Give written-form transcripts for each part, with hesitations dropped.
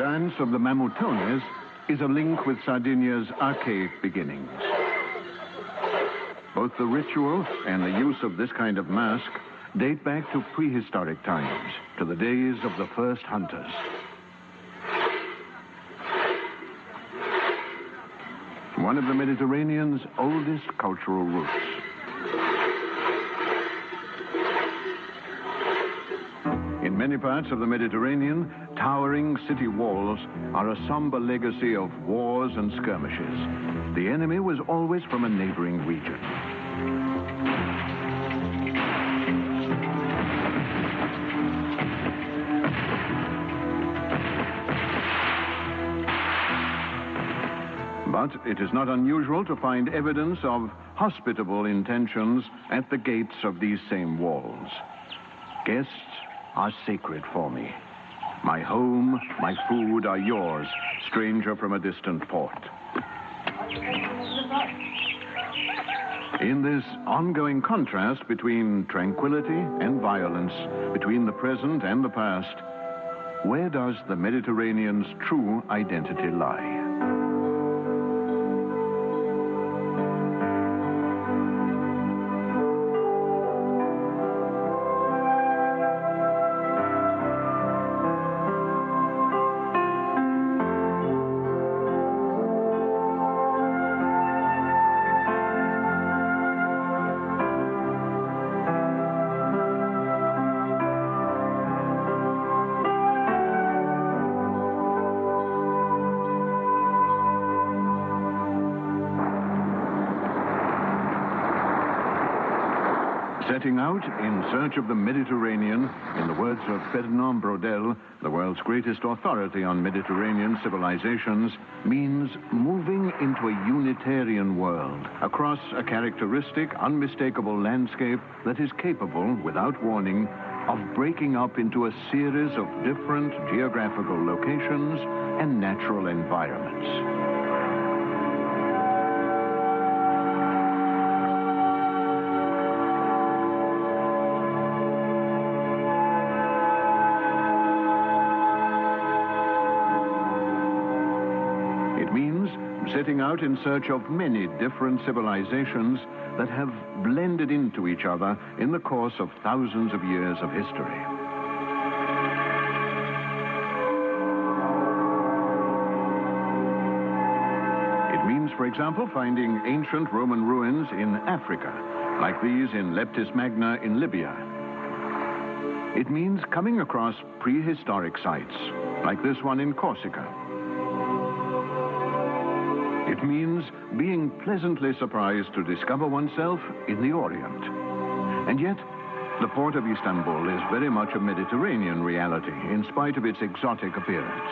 dance of the Mamutones is a link with Sardinia's archaic beginnings. Both the ritual and the use of this kind of mask date back to prehistoric times, to the days of the first hunters. One of the Mediterranean's oldest cultural roots. In many parts of the Mediterranean, towering city walls are a somber legacy of wars and skirmishes. The enemy was always from a neighboring region. But it is not unusual to find evidence of hospitable intentions at the gates of these same walls. Guests are sacred for me. My home, my food are yours, stranger from a distant port. In this ongoing contrast between tranquility and violence, between the present and the past, where does the Mediterranean's true identity lie? Setting out in search of the Mediterranean, in the words of Fernand Braudel, the world's greatest authority on Mediterranean civilizations, means moving into a Unitarian world, across a characteristic, unmistakable landscape that is capable, without warning, of breaking up into a series of different geographical locations and natural environments. Setting out in search of many different civilizations that have blended into each other in the course of thousands of years of history. It means, for example, finding ancient Roman ruins in Africa, like these in Leptis Magna in Libya. It means coming across prehistoric sites, like this one in Corsica. It means being pleasantly surprised to discover oneself in the Orient. And yet, the port of Istanbul is very much a Mediterranean reality, in spite of its exotic appearance.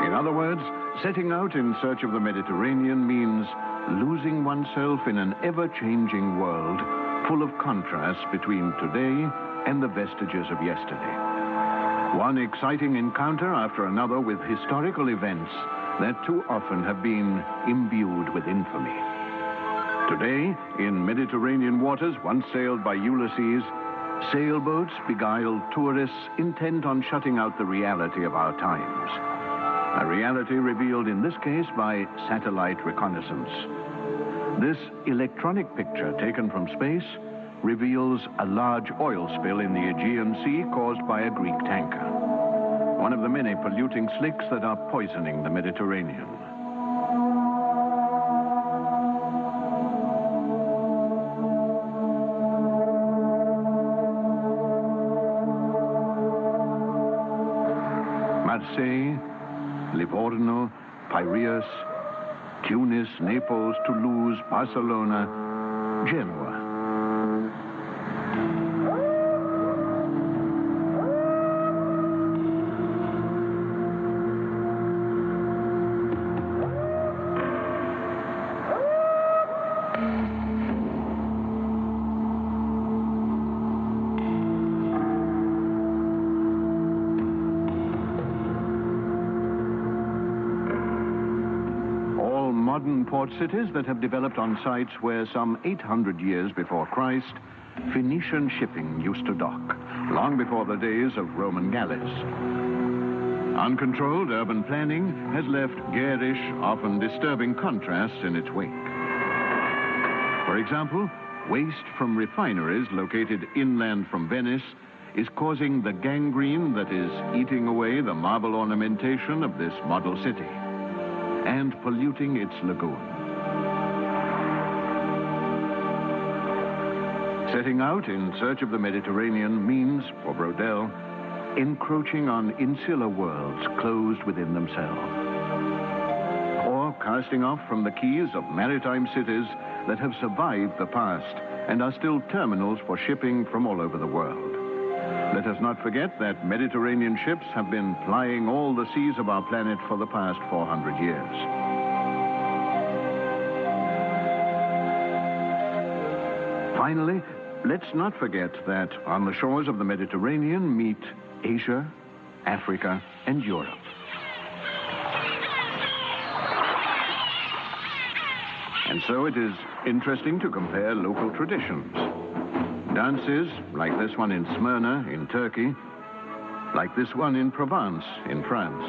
In other words, setting out in search of the Mediterranean means losing oneself in an ever-changing world full of contrasts between today and the vestiges of yesterday. One exciting encounter after another with historical events that too often have been imbued with infamy. Today, in Mediterranean waters once sailed by Ulysses, sailboats beguile tourists intent on shutting out the reality of our times. A reality revealed in this case by satellite reconnaissance. This electronic picture taken from space reveals a large oil spill in the Aegean Sea caused by a Greek tanker. One of the many polluting slicks that are poisoning the Mediterranean. Marseille, Livorno, Piraeus, Tunis, Naples, Toulouse, Barcelona, Genoa. Modern port cities that have developed on sites where some 800 years before Christ, Phoenician shipping used to dock, long before the days of Roman galleys. Uncontrolled urban planning has left garish, often disturbing contrasts in its wake. For example, waste from refineries located inland from Venice is causing the gangrene that is eating away the marble ornamentation of this model city and polluting its lagoon. Setting out in search of the Mediterranean means, for Braudel, encroaching on insular worlds closed within themselves, or casting off from the quays of maritime cities that have survived the past and are still terminals for shipping from all over the world. Let us not forget that Mediterranean ships have been plying all the seas of our planet for the past 400 years. Finally, let's not forget that on the shores of the Mediterranean meet Asia, Africa, and Europe. And so it is interesting to compare local traditions. Dances like this one in Smyrna in Turkey, like this one in Provence in France,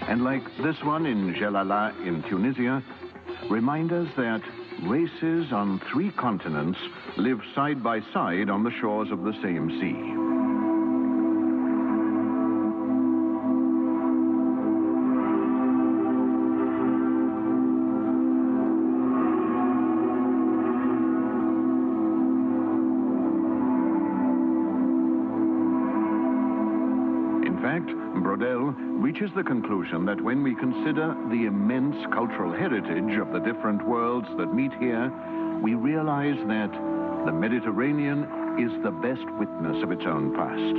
and like this one in Jelala in Tunisia, remind us that races on 3 continents live side by side on the shores of the same sea. Braudel reaches the conclusion that when we consider the immense cultural heritage of the different worlds that meet here, we realize that the Mediterranean is the best witness of its own past.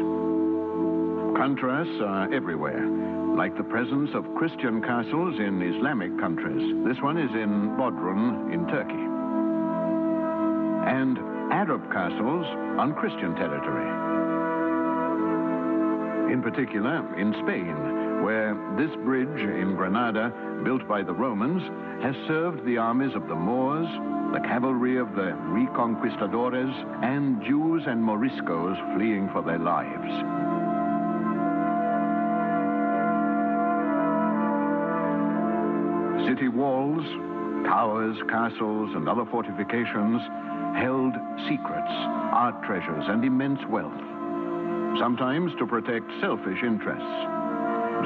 Contrasts are everywhere, like the presence of Christian castles in Islamic countries. This one is in Bodrum in Turkey. And Arab castles on Christian territory. In particular, in Spain, where this bridge in Granada, built by the Romans, has served the armies of the Moors, the cavalry of the Reconquistadores, and Jews and Moriscos fleeing for their lives. City walls, towers, castles, and other fortifications held secrets, art treasures, and immense wealth. Sometimes to protect selfish interests,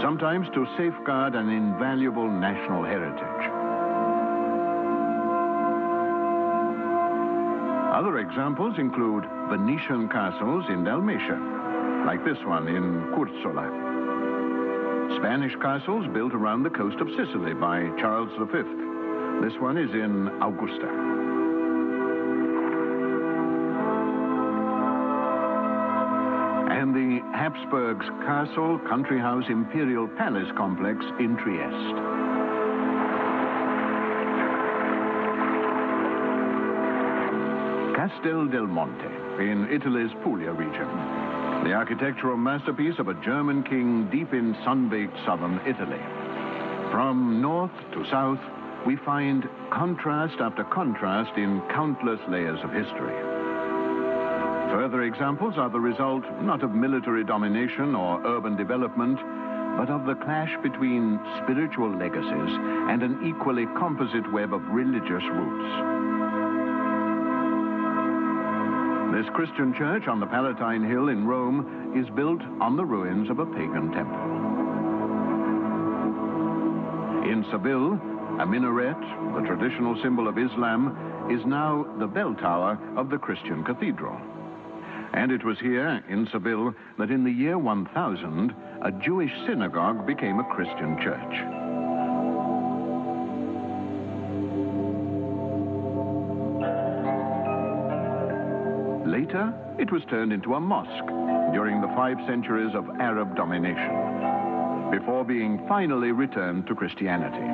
sometimes to safeguard an invaluable national heritage. Other examples include Venetian castles in Dalmatia, like this one in Curzola. Spanish castles built around the coast of Sicily by Charles V. This one is in Augusta. And the Habsburgs' Castle, Country House, Imperial Palace complex in Trieste. Castel del Monte in Italy's Puglia region. The architectural masterpiece of a German king deep in sun-baked southern Italy. From north to south, we find contrast after contrast in countless layers of history. Further examples are the result not of military domination or urban development, but of the clash between spiritual legacies and an equally composite web of religious roots. This Christian church on the Palatine Hill in Rome is built on the ruins of a pagan temple. In Seville, a minaret, the traditional symbol of Islam, is now the bell tower of the Christian cathedral. And it was here, in Seville, that in the year 1000, a Jewish synagogue became a Christian church. Later, it was turned into a mosque during the 5 centuries of Arab domination, before being finally returned to Christianity.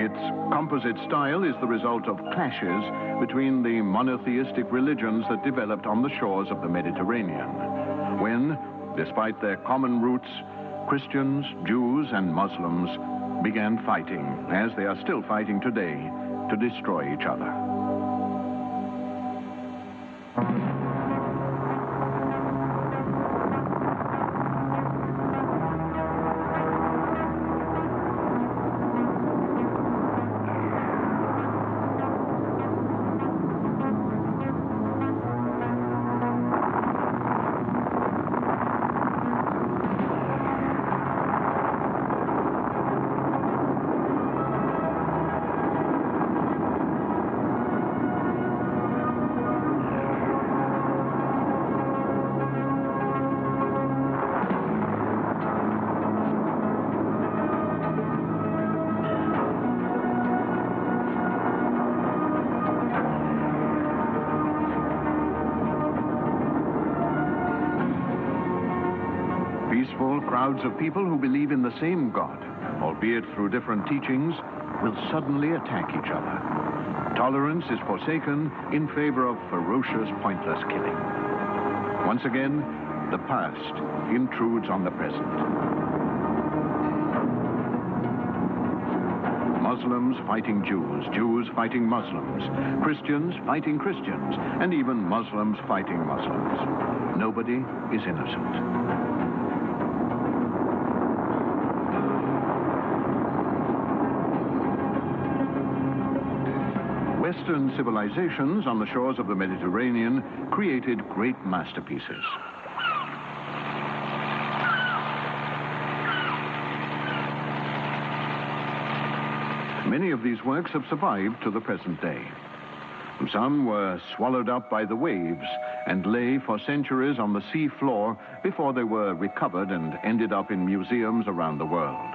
It Its composite style is the result of clashes between the monotheistic religions that developed on the shores of the Mediterranean, when, despite their common roots, Christians, Jews, and Muslims began fighting, as they are still fighting today, to destroy each other. Peaceful crowds of people who believe in the same God, albeit through different teachings, will suddenly attack each other. Tolerance is forsaken in favor of ferocious, pointless killing. Once again, the past intrudes on the present. Muslims fighting Jews, Jews fighting Muslims, Christians fighting Christians, and even Muslims fighting Muslims. Nobody is innocent. Western civilizations on the shores of the Mediterranean created great masterpieces. Many of these works have survived to the present day. Some were swallowed up by the waves and lay for centuries on the sea floor before they were recovered and ended up in museums around the world.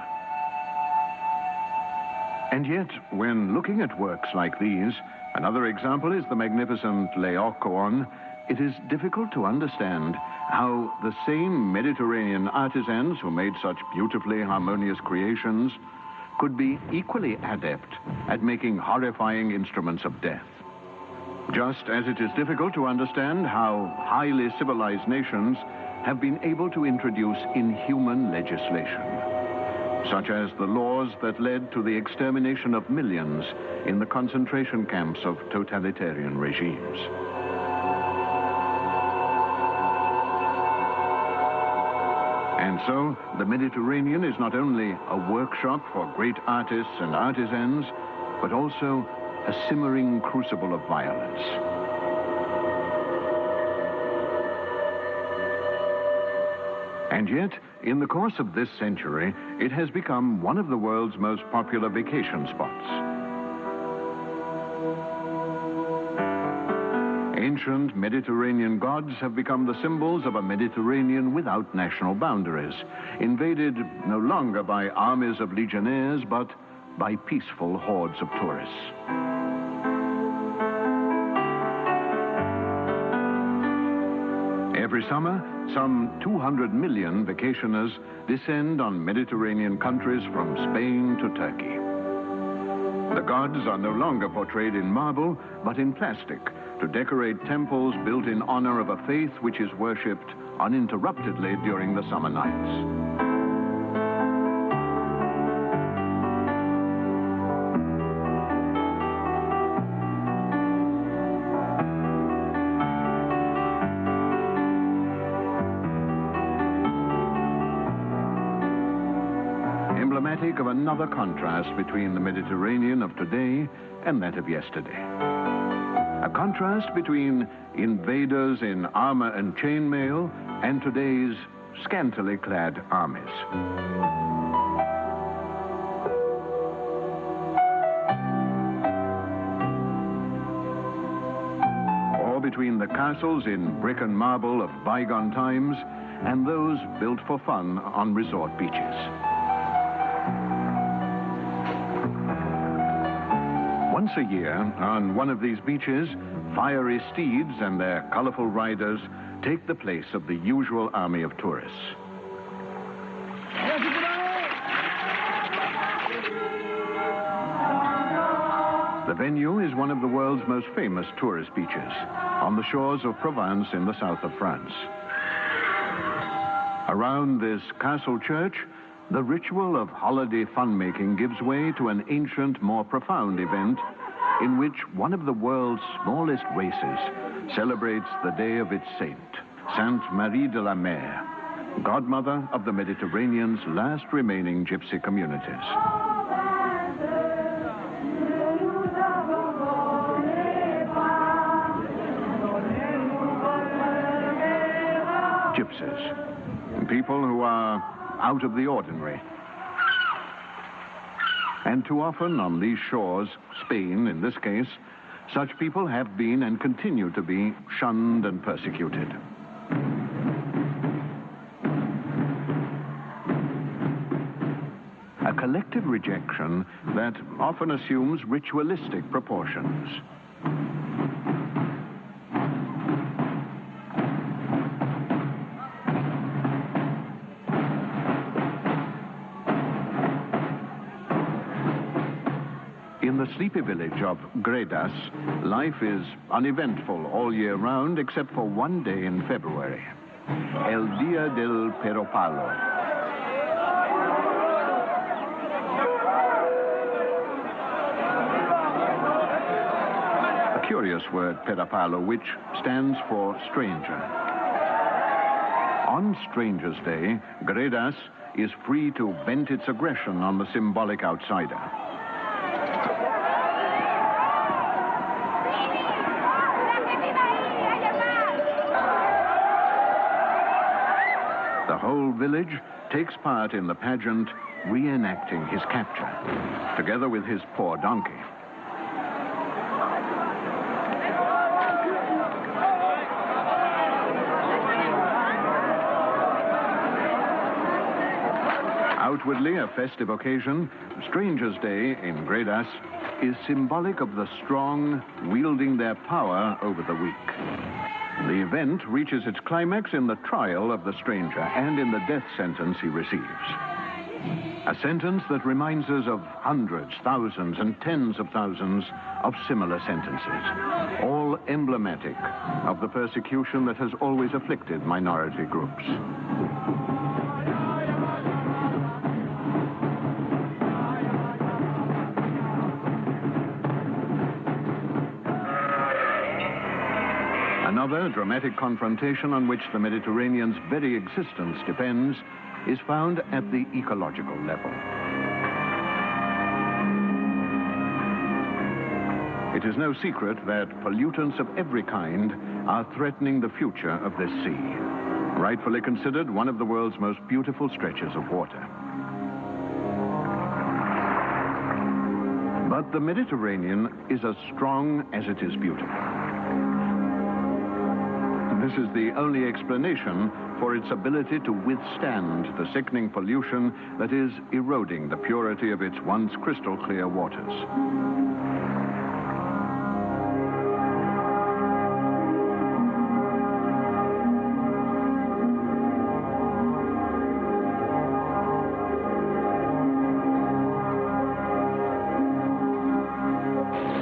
And yet, when looking at works like these, another example is the magnificent Laocoon, it is difficult to understand how the same Mediterranean artisans who made such beautifully harmonious creations could be equally adept at making horrifying instruments of death. Just as it is difficult to understand how highly civilized nations have been able to introduce inhuman legislation, such as the laws that led to the extermination of millions in the concentration camps of totalitarian regimes. And so, the Mediterranean is not only a workshop for great artists and artisans, but also a simmering crucible of violence. And yet, in the course of this century, it has become one of the world's most popular vacation spots. Ancient Mediterranean gods have become the symbols of a Mediterranean without national boundaries, invaded no longer by armies of legionnaires, but by peaceful hordes of tourists. Every summer, some 200 million vacationers descend on Mediterranean countries from Spain to Turkey. The gods are no longer portrayed in marble, but in plastic, to decorate temples built in honor of a faith which is worshipped uninterruptedly during the summer nights. Emblematic of another contrast between the Mediterranean of today and that of yesterday. A contrast between invaders in armor and chainmail and today's scantily clad armies. Or between the castles in brick and marble of bygone times and those built for fun on resort beaches. Once a year, on one of these beaches, fiery steeds and their colorful riders take the place of the usual army of tourists. The venue is one of the world's most famous tourist beaches, on the shores of Provence in the south of France. Around this castle church, the ritual of holiday fun-making gives way to an ancient, more profound event in which one of the world's smallest races celebrates the day of its saint, Sainte Marie de la Mer, godmother of the Mediterranean's last remaining gypsy communities. Gypsies, people who are out of the ordinary. And too often on these shores, Spain in this case, such people have been and continue to be shunned and persecuted. A collective rejection that often assumes ritualistic proportions. In the sleepy village of Gredas, life is uneventful all year round except for one day in February, El Día del Peropalo. A curious word, Peropalo, which stands for stranger. On Stranger's Day, Gredas is free to vent its aggression on the symbolic outsider. The whole village takes part in the pageant, reenacting his capture, together with his poor donkey. Outwardly a festive occasion, Stranger's Day in Gredas is symbolic of the strong wielding their power over the weak. The event reaches its climax in the trial of the stranger and in the death sentence he receives. A sentence that reminds us of hundreds, thousands, and tens of thousands of similar sentences, all emblematic of the persecution that has always afflicted minority groups. Another dramatic confrontation on which the Mediterranean's very existence depends is found at the ecological level. It is no secret that pollutants of every kind are threatening the future of this sea, rightfully considered one of the world's most beautiful stretches of water. But the Mediterranean is as strong as it is beautiful. This is the only explanation for its ability to withstand the sickening pollution that is eroding the purity of its once crystal clear waters.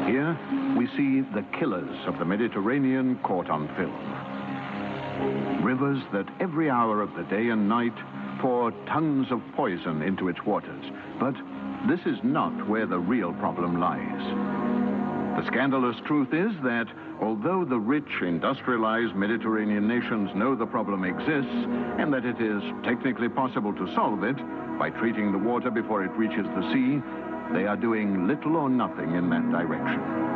Here we see the killers of the Mediterranean caught on film. Rivers that every hour of the day and night pour tons of poison into its waters. But this is not where the real problem lies. The scandalous truth is that although the rich, industrialized Mediterranean nations know the problem exists and that it is technically possible to solve it by treating the water before it reaches the sea, they are doing little or nothing in that direction.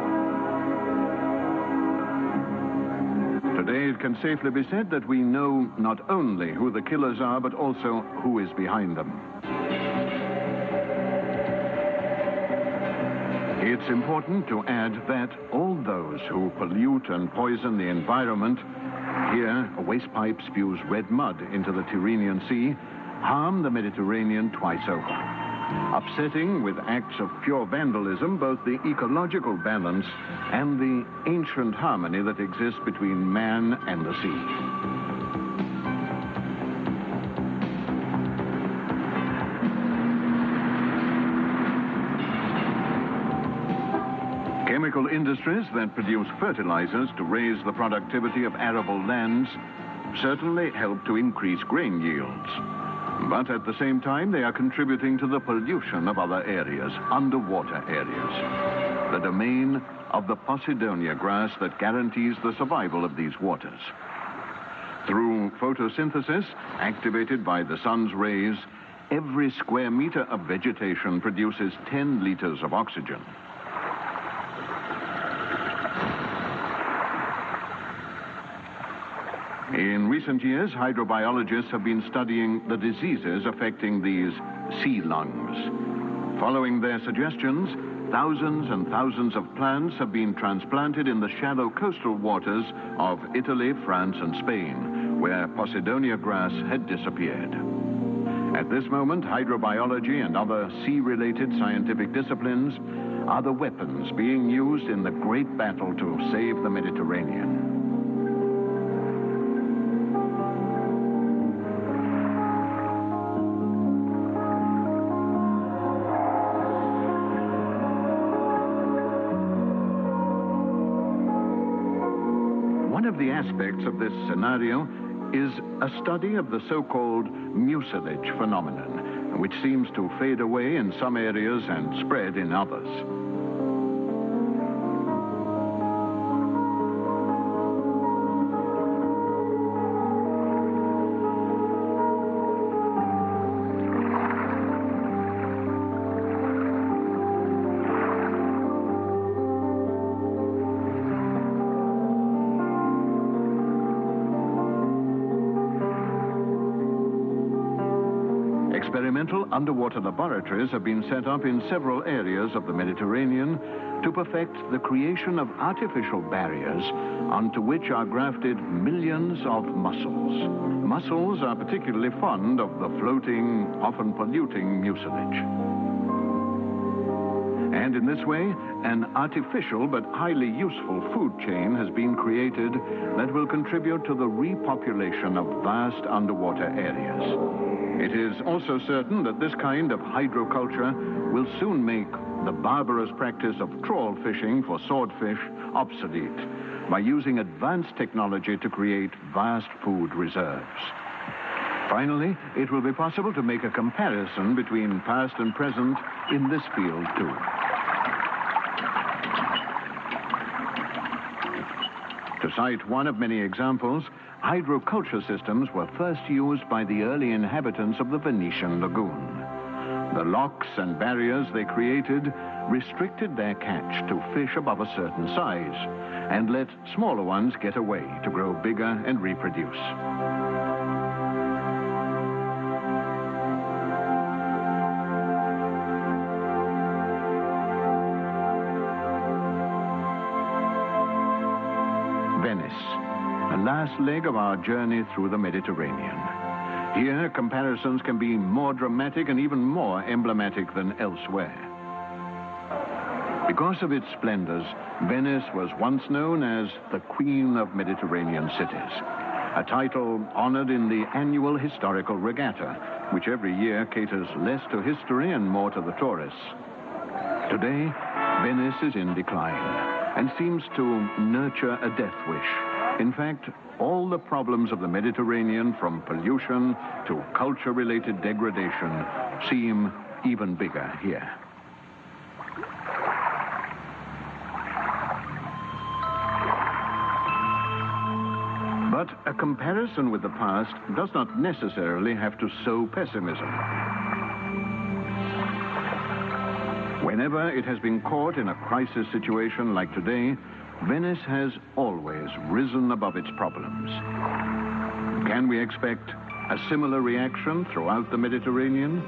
Today, it can safely be said that we know not only who the killers are, but also who is behind them. It's important to add that all those who pollute and poison the environment, here a waste pipe spews red mud into the Tyrrhenian Sea, harm the Mediterranean twice over, upsetting with acts of pure vandalism both the ecological balance and the ancient harmony that exists between man and the sea. chemical industries that produce fertilizers to raise the productivity of arable lands certainly help to increase grain yields. But at the same time, they are contributing to the pollution of other areas, underwater areas, the domain of the Posidonia grass that guarantees the survival of these waters. Through photosynthesis, activated by the sun's rays, every square meter of vegetation produces 10 liters of oxygen. In recent years, hydrobiologists have been studying the diseases affecting these sea lungs. Following their suggestions, thousands and thousands of plants have been transplanted in the shallow coastal waters of Italy, France, and Spain, where Posidonia grass had disappeared. At this moment, hydrobiology and other sea-related scientific disciplines are the weapons being used in the great battle to save the Mediterranean. One of the aspects of this scenario is a study of the so-called mucilage phenomenon, which seems to fade away in some areas and spread in others. Experimental underwater laboratories have been set up in several areas of the Mediterranean to perfect the creation of artificial barriers onto which are grafted millions of mussels. Mussels are particularly fond of the floating, often polluting mucilage. And in this way, an artificial but highly useful food chain has been created that will contribute to the repopulation of vast underwater areas. It is also certain that this kind of hydroculture will soon make the barbarous practice of trawl fishing for swordfish obsolete by using advanced technology to create vast food reserves. Finally, it will be possible to make a comparison between past and present in this field too. To cite one of many examples, hydroculture systems were first used by the early inhabitants of the Venetian lagoon. The locks and barriers they created restricted their catch to fish above a certain size and let smaller ones get away to grow bigger and reproduce. Venice, the last leg of our journey through the Mediterranean. Here, comparisons can be more dramatic and even more emblematic than elsewhere. Because of its splendors, Venice was once known as the Queen of Mediterranean Cities, a title honored in the annual historical regatta, which every year caters less to history and more to the tourists. Today, Venice is in decline and seems to nurture a death wish. In fact, all the problems of the Mediterranean, from pollution to culture-related degradation, seem even bigger here. But a comparison with the past does not necessarily have to sow pessimism. Whenever it has been caught in a crisis situation like today, Venice has always risen above its problems. Can we expect a similar reaction throughout the Mediterranean?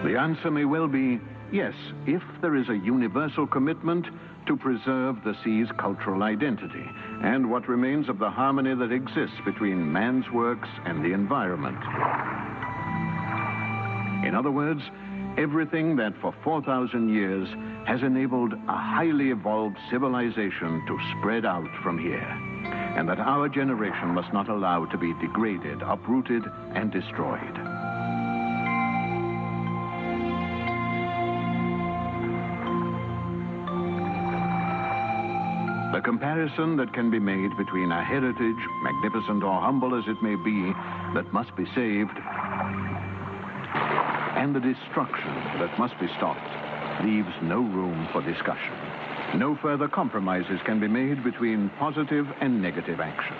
The answer may well be yes, if there is a universal commitment to preserve the sea's cultural identity and what remains of the harmony that exists between man's works and the environment. In other words, everything that for 4,000 years has enabled a highly evolved civilization to spread out from here, and that our generation must not allow to be degraded, uprooted, and destroyed. The comparison that can be made between a heritage, magnificent or humble as it may be, that must be saved, and the destruction that must be stopped, leaves no room for discussion. No further compromises can be made between positive and negative action.